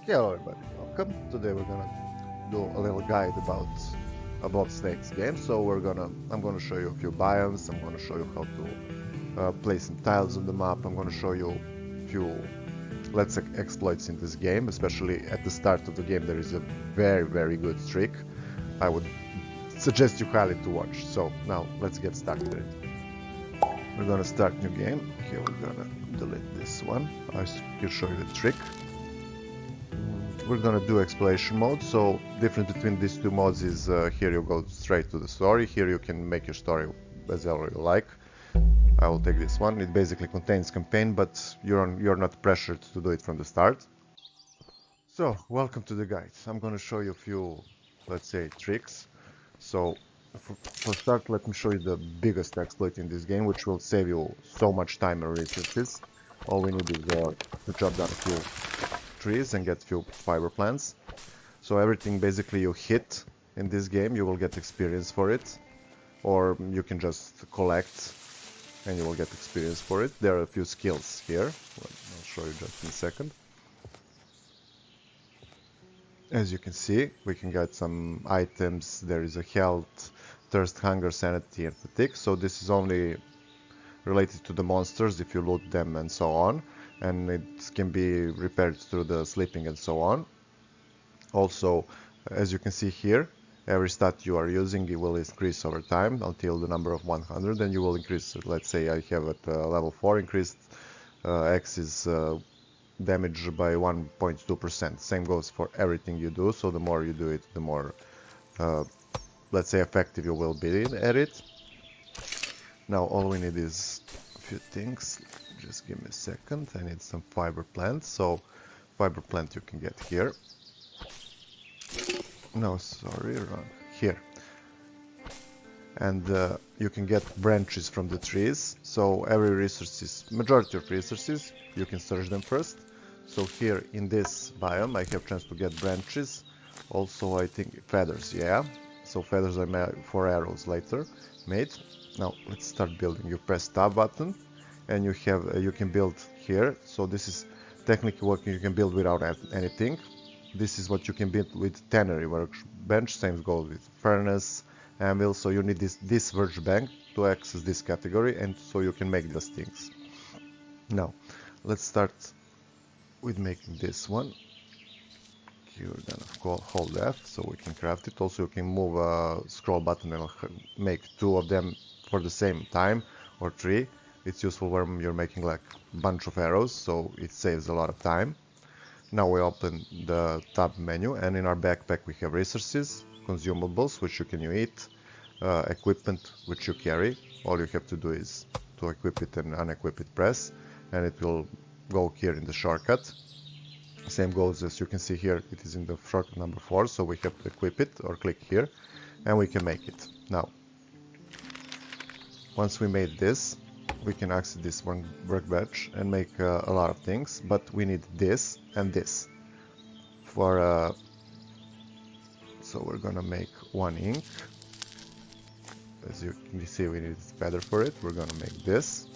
Hello everybody, welcome. Today we're gonna do a little guide about Above Snakes game. I'm gonna show you a few biomes. I'm gonna show you how to place some tiles on the map. I'm gonna show you a few let's say exploits in this game. Especially at the start of the game, there is a very good trick. I would suggest you highly to watch. So now let's get started. We're gonna start new game. Here we're gonna delete this one. I'll show you the trick. We're gonna do exploration mode. So difference between these two modes is here you go straight to the story. Here you can make your story as ever you like. I will take this one. It basically contains campaign, but you're not pressured to do it from the start. So welcome to the guide. I'm gonna show you a few, let's say, tricks. So for start, let me show you the biggest exploit in this game, which will save you so much time and resources. All we need is to chop down a few trees and get few fiber plants. So everything basically you hit in this game, you will get experience for it, or you can just collect and you will get experience for it. There are a few skills here. I'll show you just in a second. As you can see, we can get some items. There is a health, thirst, hunger, sanity, and fatigue. So this is only related to the monsters if you loot them and so on, and it can be repaired through the sleeping and so on. Also, as you can see here, every stat you are using, it will increase over time until the number of 100, and you will increase. Let's say I have at level 4 increased X is damage by 1.2%. Same goes for everything you do, so the more you do it, the more let's say effective you will be at it. Now all we need is a few things. Just give me a second. I need some fiber plants. So fiber plant you can get here. No, sorry, wrong. Here. And you can get branches from the trees. So every resources, majority of resources, you can search them first. So here in this biome, I have chance to get branches. Also, I think feathers. Yeah. So feathers I made for arrows later made. Now let's start building. You press tab button, and you can build here. So this is technically what you can build without anything. This is what you can build with tannery workbench. Same goes with furnace, anvil. So you need this workbench to access this category, and so you can make those things. Now let's start with making this one. You're gonna hold F so we can craft it. Also you can move a scroll button and make 2 of them for the same time, or 3. It's useful when you're making like a bunch of arrows, so it saves a lot of time. Now we open the tab menu, and in our backpack we have resources, consumables which you can eat, equipment which you carry. All you have to do is to equip it and unequip it, press, and it will go here in the shortcut. Same goes, as you can see here, it is in the shortcut number 4, so we have to equip it or click here and we can make it. Now once we made this, we can access this one workbench and make a lot of things, but we need this and this for so we're gonna make 1 ink. As you can see, we need feather for it. We're gonna make this,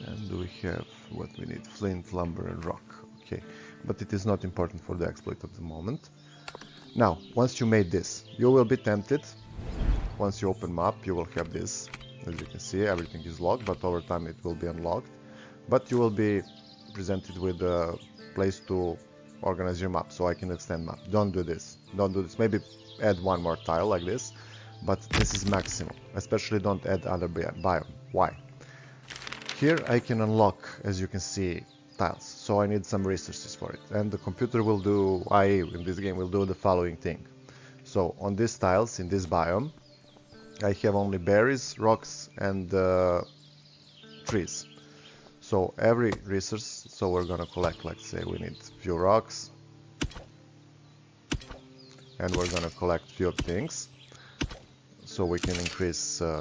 and we have what we need: flint, lumber, and rock. Okay, but it is not important for the exploit of the moment. Now once you made this, you will be tempted. Once you open map, you will have this. As you can see, everything is locked, but over time it will be unlocked. But you will be presented with a place to organize your map, so I can extend map. Don't do this. Don't do this. Maybe add 1 more tile like this, but this is maximum. Especially don't add other biome. Why? Here I can unlock, as you can see, tiles. So I need some resources for it. And the computer will do, i.e. in this game, will do the following thing. So on these tiles, in this biome, I have only berries, rocks, and trees. So every resource, so we're gonna collect, let's say we need a few rocks, and we're gonna collect few things, so we can increase, so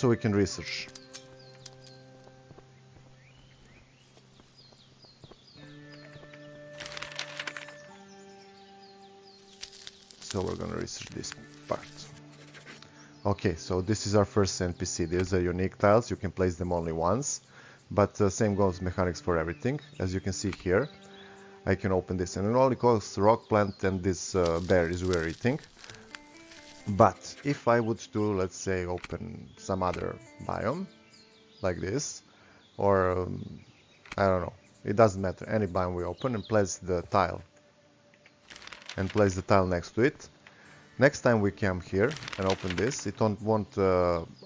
we can research. So we're gonna research this part. Okay, so this is our first NPC. These are unique tiles. You can place them only once. but same goes mechanics for everything. As you can see here, I can open this, and it only costs rock plant and this berries we're eating. But if I would do, let's say, open some other biome like this, or I don't know, it doesn't matter, any biome we open, and place the tile next to it. Next time we come here and open this, it won't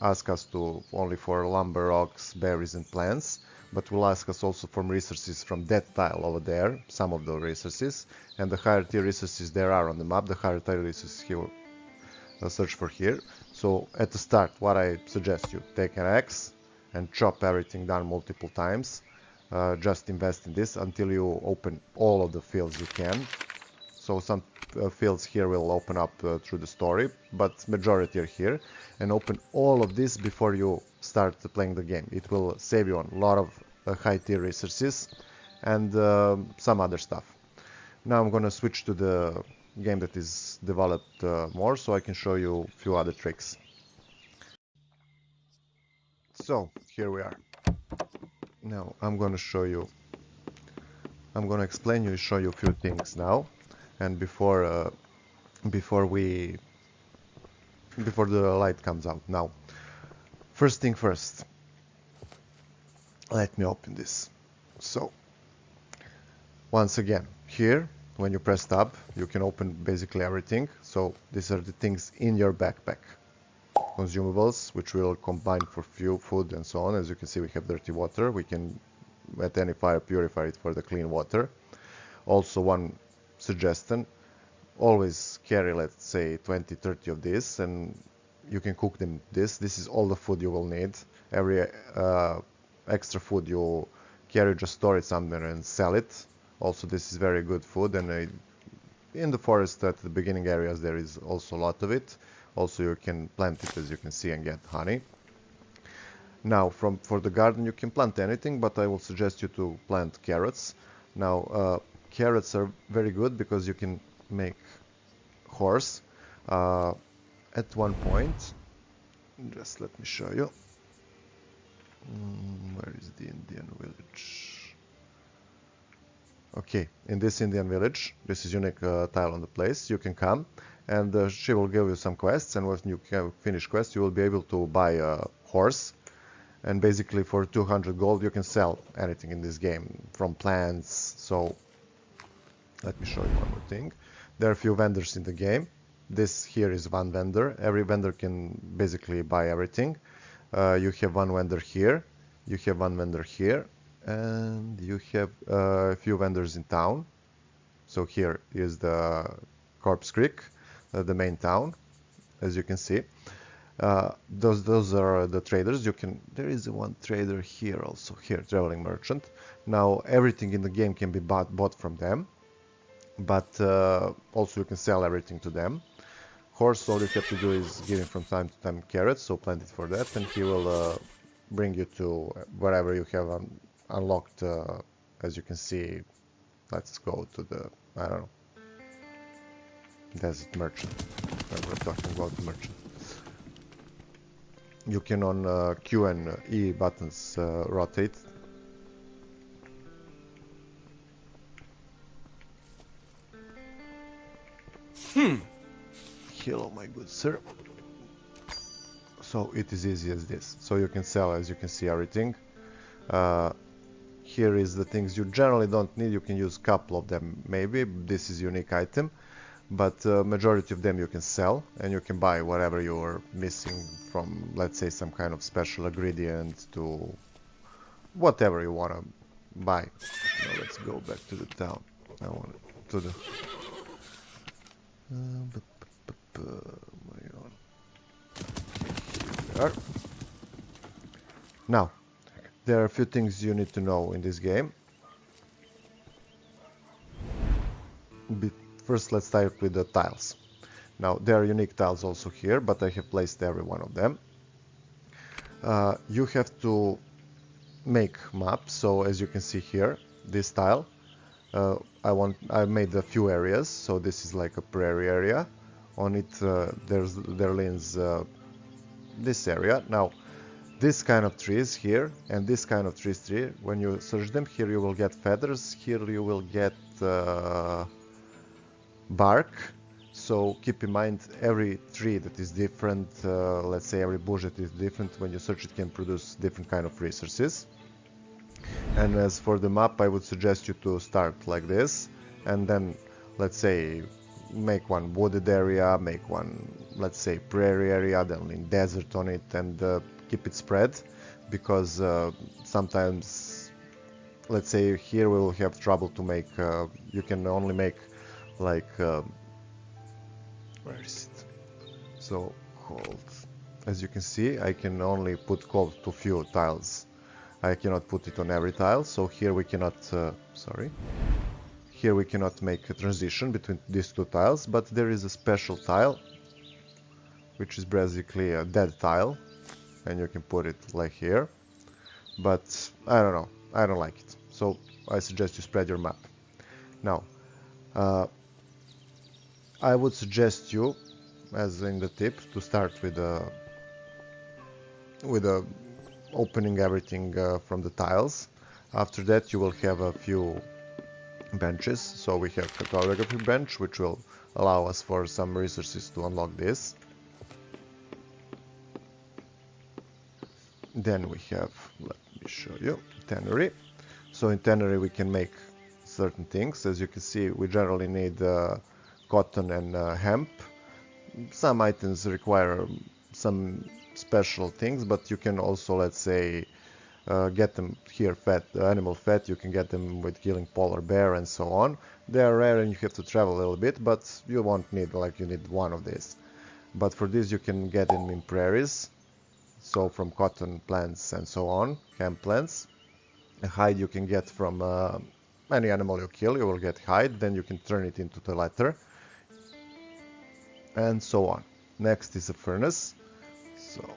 ask us to only for lumber, rocks, berries and plants, but will ask us also for resources from that tile over there, some of the resources, and the higher tier resources there are on the map, the higher tier resources here, search for here. So at the start, what I suggest you, take an axe and chop everything down multiple times. Just invest in this until you open all of the fields you can. So some fields here will open up through the story, but majority are here, and open all of this before you start playing the game. It will save you on a lot of high tier resources and some other stuff. Now I'm gonna switch to the game that is developed more, so I can show you a few other tricks. So here we are. Now I'm gonna explain you, show you a few things now, and before the light comes out. Now, first thing first, let me open this. So, once again, here, when you press tab, you can open basically everything. So, these are the things in your backpack. Consumables, which will combine for food and so on. As you can see, we have dirty water. We can, at any fire, purify it for the clean water. Also, one suggestion, always carry, let's say, 20-30 of this, and you can cook them. This is all the food you will need. Every extra food you carry, just store it somewhere and sell it. Also, this is very good food, and in the forest at the beginning areas there is also a lot of it. Also, you can plant it, as you can see, and get honey. Now, for the garden, you can plant anything, but I will suggest you to plant carrots. Now, carrots are very good because you can make horse. At one point, just let me show you. Where is the Indian village? Okay, in this Indian village, this is unique tile on the place. You can come, and she will give you some quests, and when you finish quests, you will be able to buy a horse. And basically, for 200 gold, you can sell anything in this game, from plants. So, let me show you one more thing. There are a few vendors in the game. This here is one vendor. Every vendor can basically buy everything. You have one vendor here. You have one vendor here. And you have a few vendors in town. So here is the Corpse Creek, the main town, as you can see. Those are the traders. There is one trader here also. Here, traveling merchant. Now everything in the game can be bought from them. But also you can sell everything to them. Horse, all you have to do is give him from time to time carrots, so plant it for that, and he will bring you to wherever you have unlocked. As you can see, let's go to the, I don't know, desert merchant. We're talking about the merchant. You can on Q and E buttons rotate. Hello, my good sir. So it is easy as this. So you can sell, as you can see, everything. Here is the things you generally don't need. You can use a couple of them, maybe. This is unique item, but majority of them you can sell, and you can buy whatever you're missing, from, let's say, some kind of special ingredient to whatever you want to buy. Now let's go back to the town. I want to the. Now, there are a few things you need to know in this game. First, let's start with the tiles. Now, there are unique tiles also here, but I have placed every one of them. You have to make maps. So, as you can see here, this tile, I made a few areas. So this is like a prairie area. On it, there leans this area. Now, this kind of trees here and this kind of trees here, when you search them, here you will get feathers, here you will get bark. So keep in mind every tree that is different, let's say every bush that is different, when you search it can produce different kind of resources. And as for the map, I would suggest you to start like this, and then let's say make one wooded area, make one, let's say, prairie area, then in desert on it, and keep it spread, because sometimes, let's say here we will have trouble to make, you can only make like, where is it? So cold, as you can see, I can only put cold to few tiles. I cannot put it on every tile, so here we cannot, here we cannot make a transition between these two tiles, but there is a special tile, which is basically a dead tile, and you can put it like here, but I don't know, I don't like it, so I suggest you spread your map. Now, I would suggest you, as in the tip, to start with opening everything from the tiles. After that you will have a few benches, so we have cartography bench, which will allow us for some resources to unlock this. Then we have, let me show you, tannery. So in tannery we can make certain things. As you can see, we generally need cotton and hemp. Some items require some special things, but you can also, let's say, get them here, fat, animal fat, you can get them with killing polar bear and so on. They are rare and you have to travel a little bit, but you won't need, like, you need one of these. But for this you can get them in prairies, so from cotton plants and so on, hemp plants. A hide you can get from any animal you kill, you will get hide, then you can turn it into the leather, and so on. Next is a furnace. So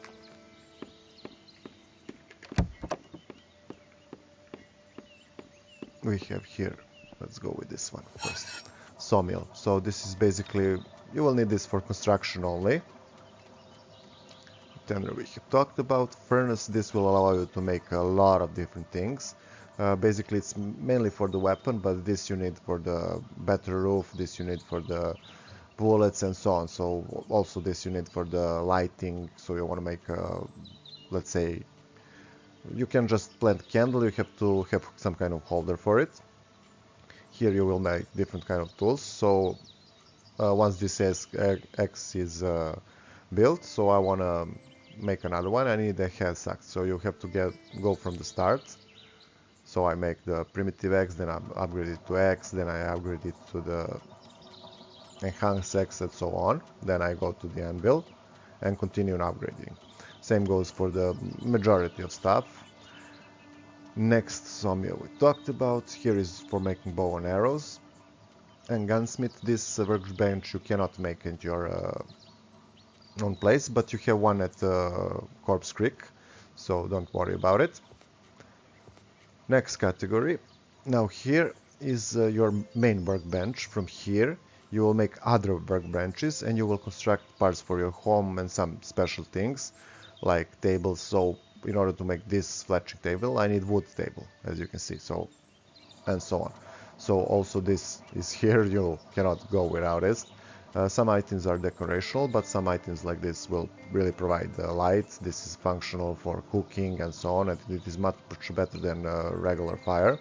we have here, let's go with this one first, sawmill. So this is basically, you will need this for construction only. Tanner we have talked about. Furnace, this will allow you to make a lot of different things. Basically it's mainly for the weapon, but this you need for the better roof, this you need for the bullets and so on. So also this you need for the lighting, so you want to make a, let's say, you can just plant candle, you have to have some kind of holder for it. Here you will make different kind of tools. So once this X is built, so I want to make another one, I need a hand axe. So you have to go from the start. So I make the primitive X, then I upgrade it to X, then I upgrade it to the enhanced X and so on. Then I go to the anvil and continue upgrading. Same goes for the majority of stuff. Next sawmill we talked about. Here is for making bow and arrows. And gunsmith, this workbench you cannot make at your own place, but you have one at Corpse Creek, so don't worry about it. Next category. Now here is your main workbench. From here you will make other workbenches and you will construct parts for your home and some special things like tables. So in order to make this fletching table I need wood table, as you can see, so and so on. So also this is here, you cannot go without it. Some items are decorational, but some items like this will really provide light. This is functional for cooking and so on, and it is much better than regular fire.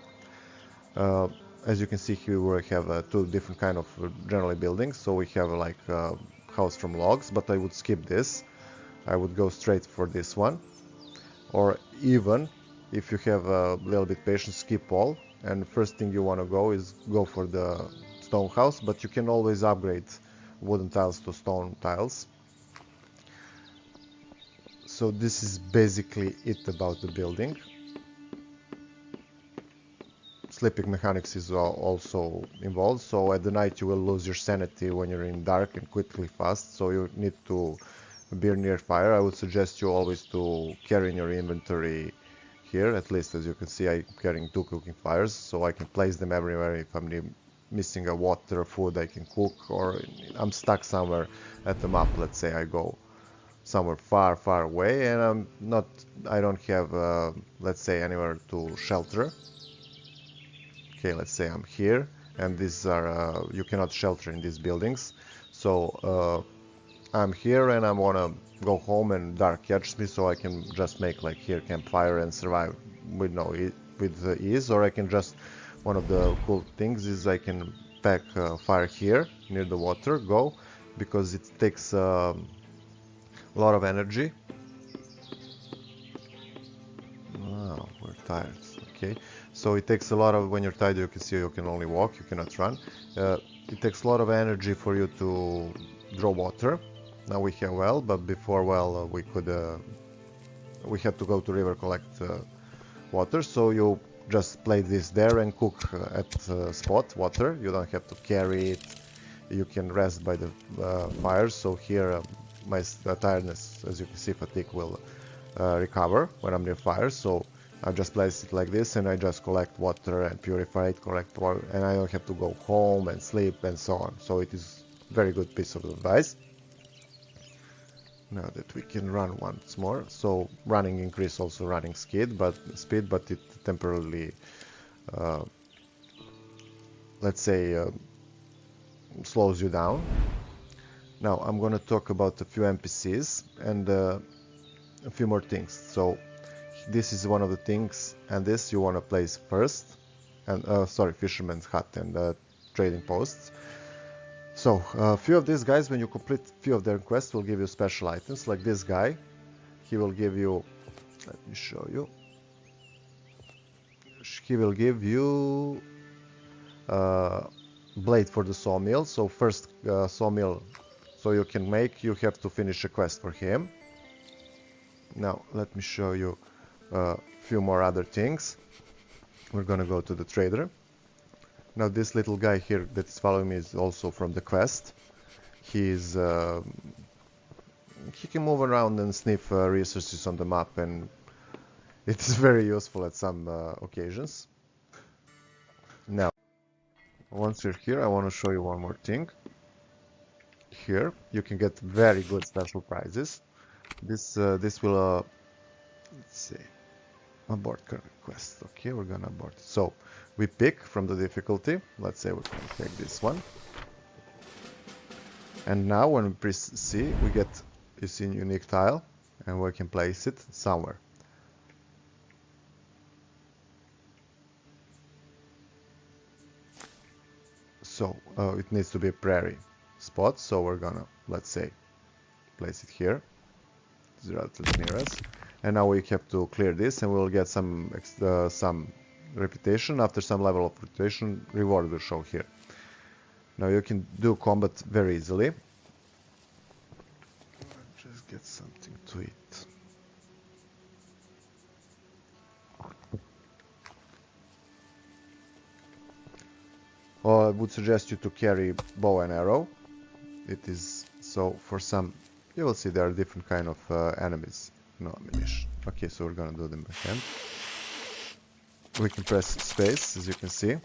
As you can see here we have two different kind of generally buildings. So we have like a house from logs, but I would skip this. I would go straight for this one. Or even, if you have a little bit patience, skip all. And first thing you want to go is go for the stone house, but you can always upgrade wooden tiles to stone tiles. So this is basically it about the building. Sleeping mechanics is also involved, so at the night you will lose your sanity when you're in dark and quickly fast, so you need to be near fire. I would suggest you always to carry in your inventory here, at least as you can see I'm carrying 2 cooking fires, so I can place them everywhere. If I'm missing a water, food, I can cook, or I'm stuck somewhere at the map, let's say I go somewhere far away, and I don't have, let's say, anywhere to shelter. Okay, let's say I'm here, and these are, you cannot shelter in these buildings. So I'm here and I wanna go home and dark catches me, so I can just make like here campfire and survive with with ease. Or I can just, one of the cool things is I can pack fire here near the water, because it takes a lot of energy. Wow, we're tired. Okay, so it takes a lot of, when you're tired, you can see you can only walk, you cannot run. It takes a lot of energy for you to draw water. Now we have well, but before well we had to go to river collect water. So you just place this there and cook at spot water. You don't have to carry it. You can rest by the fire. So here my tiredness, as you can see, fatigue will recover when I'm near fire. So I just place it like this, and I just collect water and purify it, collect water, and I don't have to go home and sleep and so on. So it is very good piece of advice. Now that we can run once more, so running increase also running speed, but it temporarily, let's say, slows you down. Now I'm gonna talk about a few NPCs and a few more things. So this is one of the things, and this you wanna place first, and sorry, fisherman's hut and trading posts. So, a few of these guys, when you complete a few of their quests, will give you special items, like this guy. He will give you, let me show you. He will give you blade for the sawmill. So first sawmill, so you can make, you have to finish a quest for him. Now, let me show you a few more other things. We're gonna go to the trader. Now this little guy here that's following me is also from the quest. He can move around and sniff resources on the map, and it's very useful at some occasions. Now, once you're here, I want to show you one more thing. Here, you can get very good special prizes. This will, let's see, abort current quest. Okay, we're gonna abort it. So we pick from the difficulty. Let's say we're gonna take this one. And now when we press C, we get, you see, unique tile, and we can place it somewhere. So it needs to be a prairie spot, so we're gonna, let's say, place it here. It's relatively near us. And now we have to clear this, and we'll get some reputation. After some level of reputation, reward will show here. Now you can do combat very easily. Just get something to eat. Well, I would suggest you to carry bow and arrow. It is so for some, you will see there are different kind of enemies. No ammunition. Okay, so we're gonna do them by hand. We can press space, as you can see.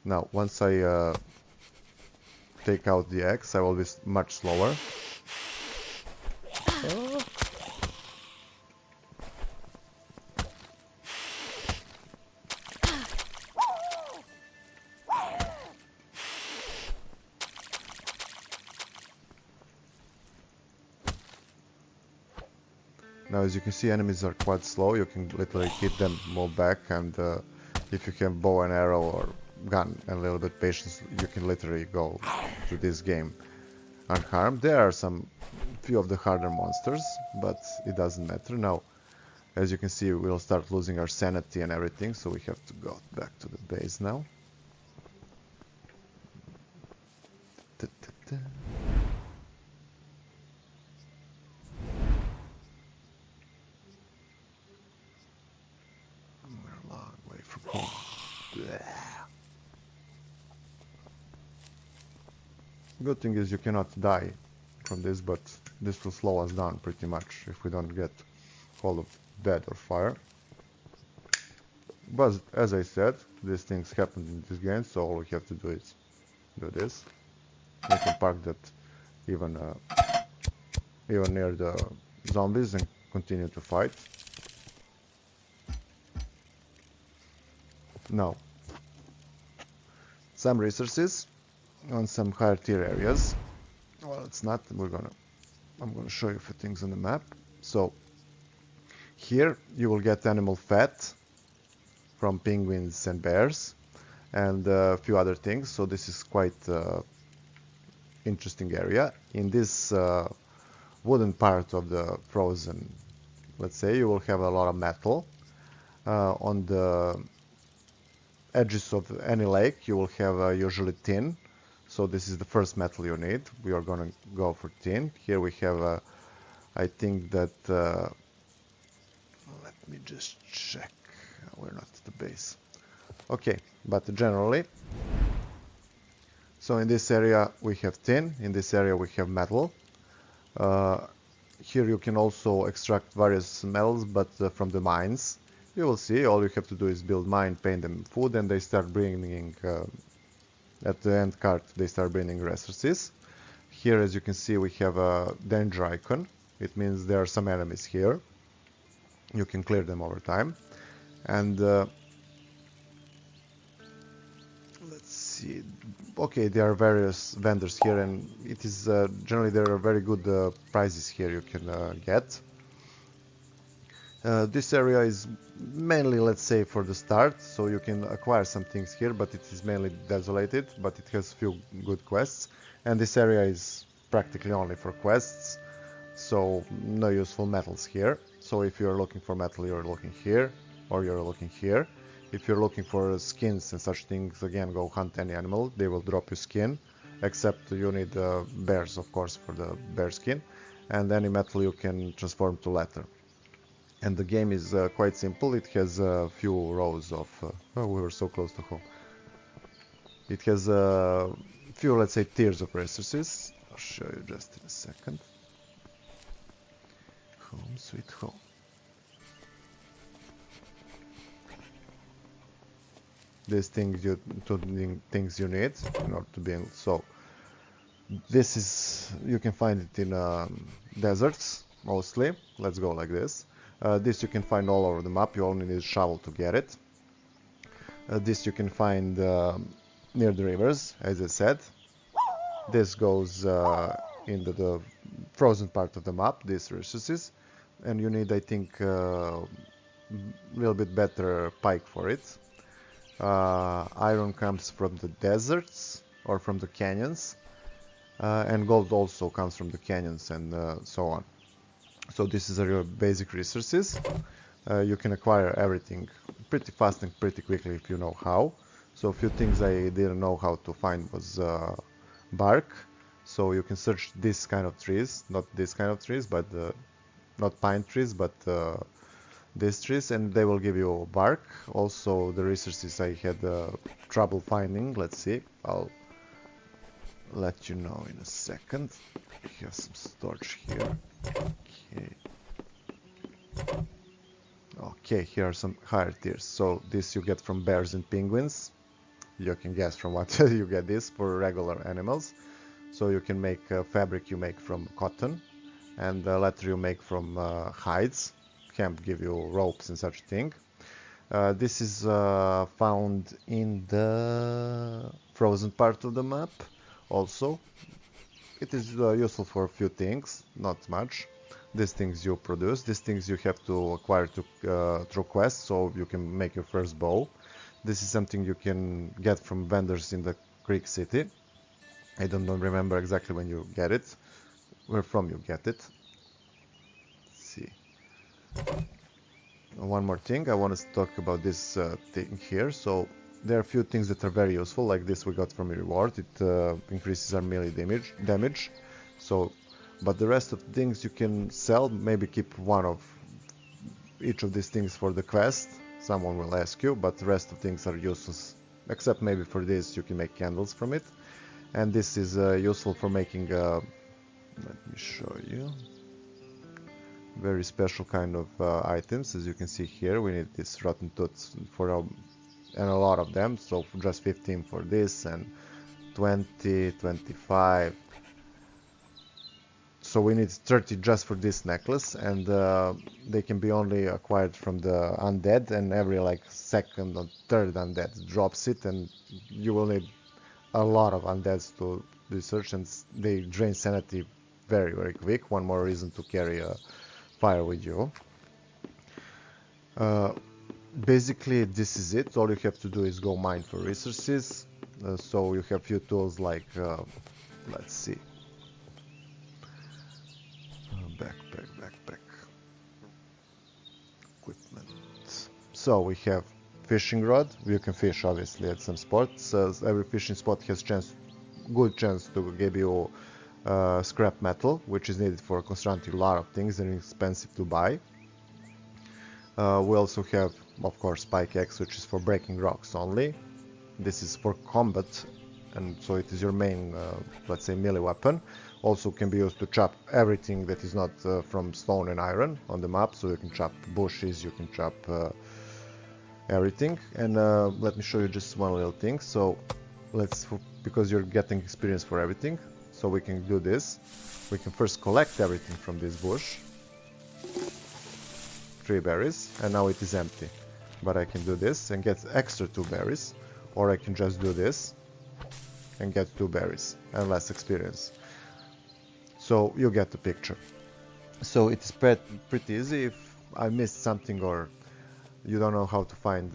Now, once I take out the axe, I will be much slower. Now, as you can see, enemies are quite slow. You can literally hit them, move back, and if you have bow and arrow or gun and a little bit patience, you can literally go to this game unharmed. There are few of the harder monsters, but it doesn't matter. Now, as you can see, we'll start losing our sanity and everything, so we have to go back to the base now. We're a long way from home. Good thing is you cannot die from this, but this will slow us down pretty much if we don't get hold of dead or fire. But as I said, these things happen in this game, so all we have to do is do this. We can park that even even near the zombies and continue to fight. Now, some resources on some higher tier areas. Well, it's not. I'm gonna show you a few things on the map. So here you will get animal fat from penguins and bears, and a few other things. So this is quite interesting area. In this wooden part of the frozen, let's say, you will have a lot of metal. On the edges of any lake you will have usually tin. So this is the first metal you need. We are gonna go for tin. Here we have I think that let me just check. We're not at the base. Okay, but generally, so in this area we have tin, in this area we have metal. Here you can also extract various metals, but from the mines. You will see, all you have to do is build mine, paint them food, and they start bringing, at the end card, they start bringing resources. Here, as you can see, we have a danger icon. It means there are some enemies here. You can clear them over time. And let's see. Okay, there are various vendors here, and it is generally there are very good prizes here you can get. This area is mainly, let's say, for the start, so you can acquire some things here, but it is mainly desolated, but it has few good quests. And this area is practically only for quests, so no useful metals here. So if you're looking for metal, you're looking here, or you're looking here. If you're looking for skins and such things, again, go hunt any animal, they will drop you skin, except you need bears, of course, for the bear skin, and any metal you can transform to leather. And the game is quite simple. It has a few rows of... oh, we were so close to home. It has a few, let's say, tiers of resources. I'll show you just in a second. Home, sweet home. These things you need in order to be able... So, this is... you can find it in deserts, mostly. Let's go like this. This you can find all over the map, you only need a shovel to get it. This you can find near the rivers, as I said. This goes into the frozen part of the map, these resources. And you need, I think, a little bit better pike for it. Iron comes from the deserts or from the canyons. And gold also comes from the canyons and so on. So this is your basic resources. You can acquire everything pretty fast and pretty quickly if you know how. So a few things I didn't know how to find was bark. So you can search this kind of trees, not this kind of trees, but not pine trees, but these trees, and they will give you bark. Also the resources I had trouble finding. Let's see, I'll let you know in a second. We have some storage here. Okay, here are some higher tiers. So this you get from bears and penguins. You can guess from what you get this for regular animals. So you can make fabric you make from cotton, and leather you make from hides. Hemp give you ropes and such thing. This is found in the frozen part of the map also. It is useful for a few things, not much. These things you produce, these things you have to acquire through quests, so you can make your first bow. This is something you can get from vendors in the Creek City. I don't remember exactly when you get it, where from you get it. Let's see. One more thing, I want to talk about this thing here. So there are a few things that are very useful, like this we got from a reward. It increases our melee damage. So, but the rest of the things you can sell, maybe keep one of each of these things for the quest. Someone will ask you, but the rest of things are useless. Except maybe for this, you can make candles from it. And this is useful for making, let me show you, very special kind of items. As you can see here, we need this rotten tooth for and a lot of them. So just 15 for this and 20, 25. So we need 30 just for this necklace, and they can be only acquired from the undead, and every like second or third undead drops it, and you will need a lot of undeads to research, and they drain sanity very, very quick. One more reason to carry a fire with you. Basically, this is it. All you have to do is go mine for resources. So you have few tools like, let's see, backpack, equipment. So we have fishing rod. You can fish obviously at some spots. Every fishing spot has good chance to give you scrap metal, which is needed for constructing a lot of things and expensive to buy. We also have, of course, pickaxe, which is for breaking rocks only. This is for combat, and so it is your main, let's say, melee weapon. Also can be used to chop everything that is not from stone and iron on the map, so you can chop bushes, you can chop everything. And let me show you just one little thing. So because you're getting experience for everything, so we can do this. We can first collect everything from this bush. 3 berries, and now it is empty. But I can do this and get extra 2 berries, or I can just do this and get 2 berries and less experience. So you get the picture. So it's pretty easy. If I missed something or you don't know how to find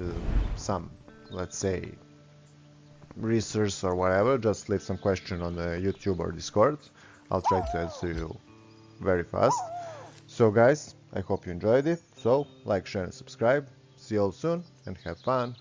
some, let's say, resource or whatever, just leave some question on the YouTube or Discord. I'll try to answer you very fast. So guys, I hope you enjoyed it. So like, share and subscribe. See you all soon and have fun.